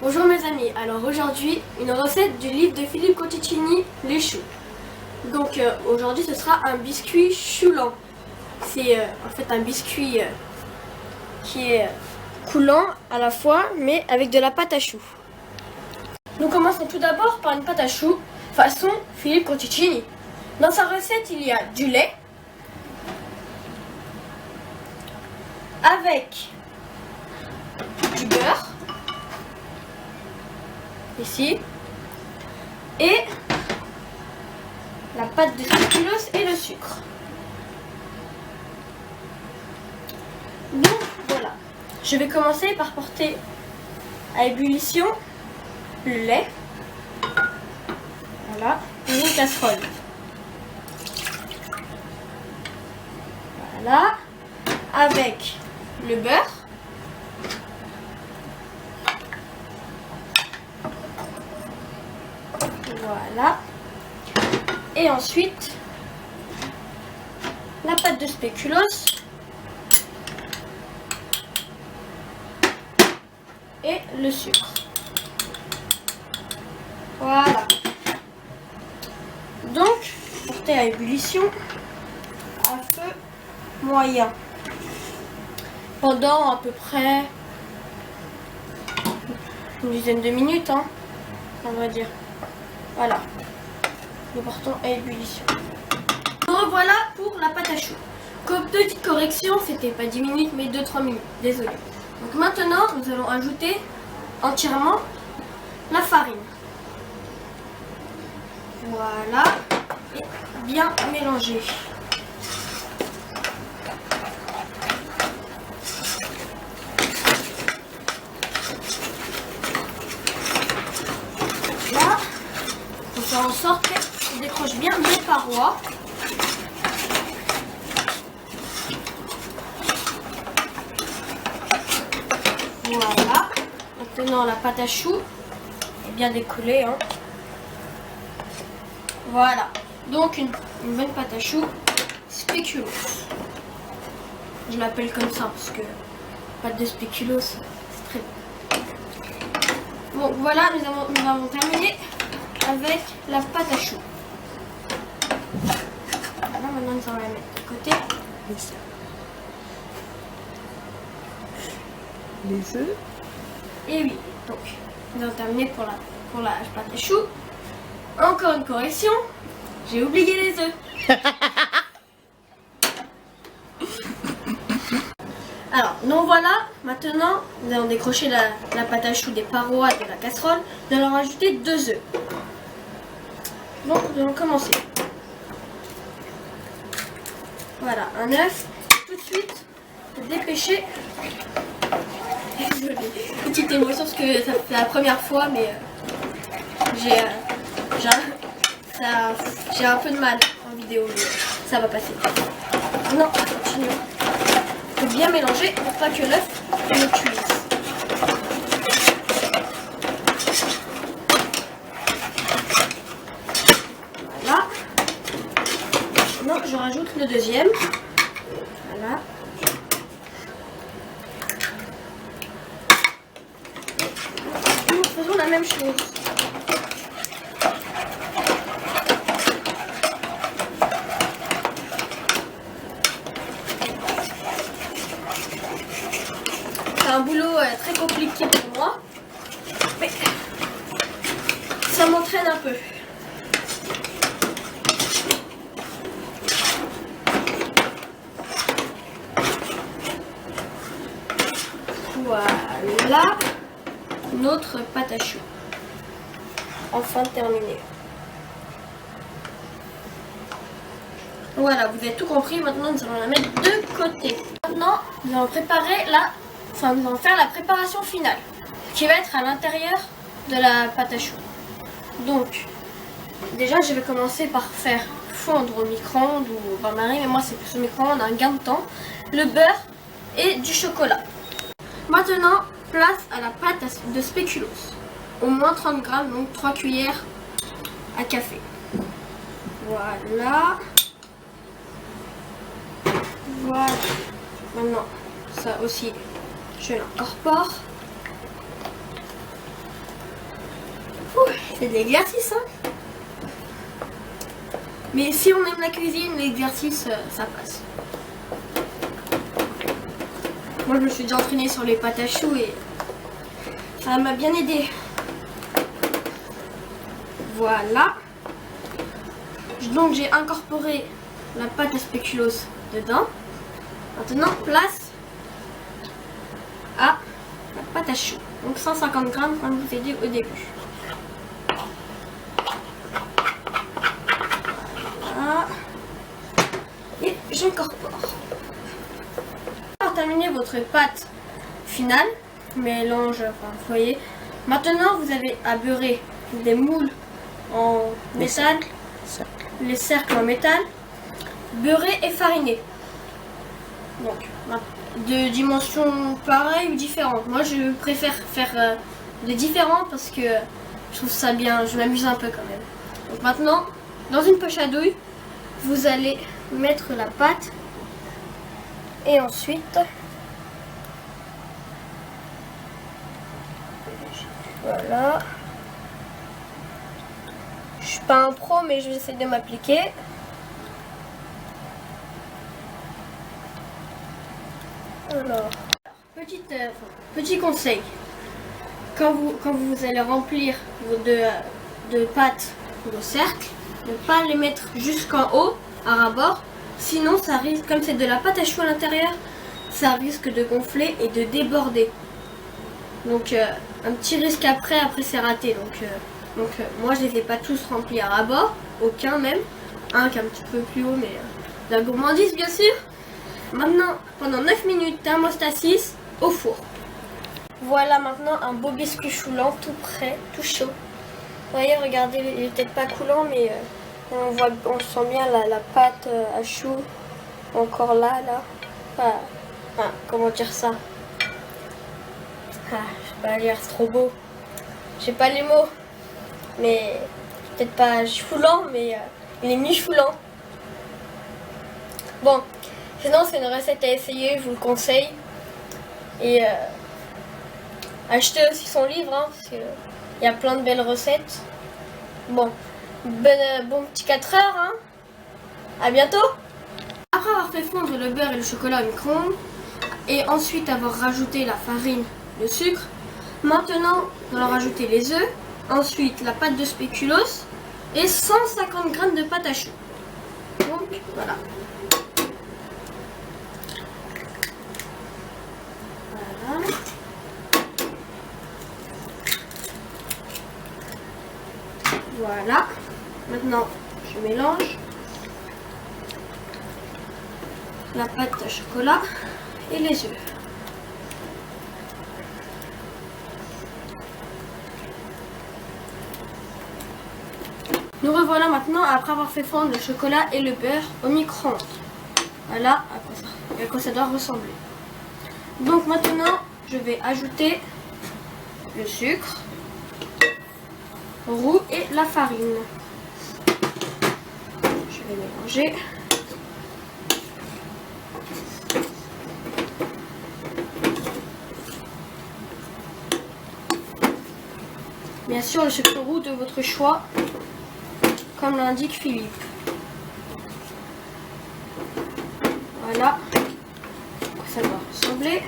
Bonjour mes amis, alors aujourd'hui une recette du livre de Philippe Conticini, les choux. Donc aujourd'hui ce sera un biscuit choulant. C'est en fait un biscuit qui est coulant à la fois mais avec de la pâte à choux. Nous commençons tout d'abord par une pâte à choux façon Philippe Conticini. Dans sa recette il y a du lait avec du beurre ici et la pâte de spéculoos et le sucre. Donc voilà, je vais commencer par porter à ébullition le lait, voilà, dans une casserole. Voilà, avec le beurre, voilà, et ensuite la pâte de spéculoos et le sucre. Voilà. Donc, porter à ébullition à feu moyen pendant à peu près une dizaine de minutes, hein, on va dire. Voilà, nous portons à ébullition. Nous revoilà pour la pâte à choux. Comme petite correction, c'était pas 10 minutes mais 2-3 minutes, désolé. Donc maintenant, nous allons ajouter entièrement la farine. Voilà, et bien mélanger. Là, on fait en sorte qu'on décroche bien les parois. Voilà, maintenant la pâte à choux est bien décollée, hein. Voilà, donc une bonne pâte à choux spéculoos. Je l'appelle comme ça parce que pâte de spéculoos, c'est très bon. Bon, voilà, nous avons terminé avec la pâte à choux. Voilà, maintenant nous allons la mettre de côté. Les œufs. Et oui, donc nous avons terminé pour la pâte à choux. Encore une correction, j'ai oublié les œufs. Alors, nous voilà, maintenant nous allons décrocher la pâte à choux des parois de la casserole. Nous allons rajouter 2 œufs. Donc nous allons commencer. Voilà, un œuf. Tout de suite, dépêcher. Désolée, petite émotion parce que ça fait la première fois, mais j'ai un peu de mal en vidéo, mais ça va passer. Non, continuons. Il faut bien mélanger pour pas que l'œuf ne cuise. Voilà. Maintenant, je rajoute le deuxième. Voilà. Nous faisons la même chose. C'est un boulot très compliqué pour moi, mais ça m'entraîne un peu. Voilà notre pâte à choux. Enfin terminée. Voilà, vous avez tout compris. Maintenant, nous allons la mettre de côté. Maintenant, nous allons nous allons faire la préparation finale, qui va être à l'intérieur de la pâte à choux. Donc, déjà, je vais commencer par faire fondre au micro-ondes ou au bain-marie, mais moi c'est plus au micro-ondes, un gain de temps, le beurre et du chocolat. Maintenant, place à la pâte de spéculoos, au moins 30 grammes, donc 3 cuillères à café. Voilà. Voilà. Maintenant, ça aussi, je l'incorpore. C'est de l'exercice, hein. Mais si on aime la cuisine, l'exercice, ça passe. Moi, je me suis déjà entraînée sur les pâtes à choux et ça m'a bien aidé. Voilà. Donc, j'ai incorporé la pâte à spéculoos dedans. Maintenant, place à la pâte à choux. Donc, 150 grammes, comme je vous ai dit au début. Voilà. Et j'incorpore. Pour terminer votre pâte finale, mélange, enfin, vous voyez. Maintenant, vous avez à beurrer des moules en métal, les cercles en métal, beurrés et farinés. Donc, de dimensions pareilles ou différentes. Moi, je préfère faire de différents parce que je trouve ça bien, je m'amuse un peu quand même. Donc maintenant, dans une poche à douille, vous allez mettre la pâte et ensuite, voilà. Je suis pas un pro, mais je vais essayer de m'appliquer. Alors, petit conseil. Quand vous allez remplir de pâtes vos cercles, ne pas les mettre jusqu'en haut, à ras-bord. Sinon, ça risque, comme c'est de la pâte à choux à l'intérieur, ça risque de gonfler et de déborder. Donc, un petit risque après c'est raté. Donc moi, je les ai pas tous remplis à ras-bord, aucun même. Un qui est un petit peu plus haut, mais la gourmandise, bien sûr. Maintenant, pendant 9 minutes, thermostat 6 au four. Voilà maintenant un beau biscuit choulant, tout prêt, tout chaud. Vous voyez, regardez, il est peut-être pas coulant, mais on sent bien la pâte à choux encore là. Enfin, comment dire ça? Je sais pas dire, c'est trop beau. J'ai pas les mots, mais peut-être pas choulant, mais il est mi-choulant. Bon, sinon c'est une recette à essayer, je vous le conseille. Et achetez aussi son livre, hein, parce qu'il y a plein de belles recettes. Bon, bon petit 4 heures, hein. À bientôt. Après avoir fait fondre le beurre et le chocolat au micro-ondes, et ensuite avoir rajouté la farine, le sucre, maintenant on va rajouter les œufs, ensuite la pâte de spéculoos et 150 g de pâte à choux. Donc voilà. Voilà. Maintenant, je mélange la pâte à chocolat et les œufs. Nous revoilà maintenant après avoir fait fondre le chocolat et le beurre au micro-ondes. Voilà à quoi ça doit ressembler. Donc maintenant, je vais ajouter le sucre roux et la farine. Je vais mélanger. Bien sûr, le sucre roux de votre choix, comme l'indique Philippe. Voilà à quoi ça doit ressembler.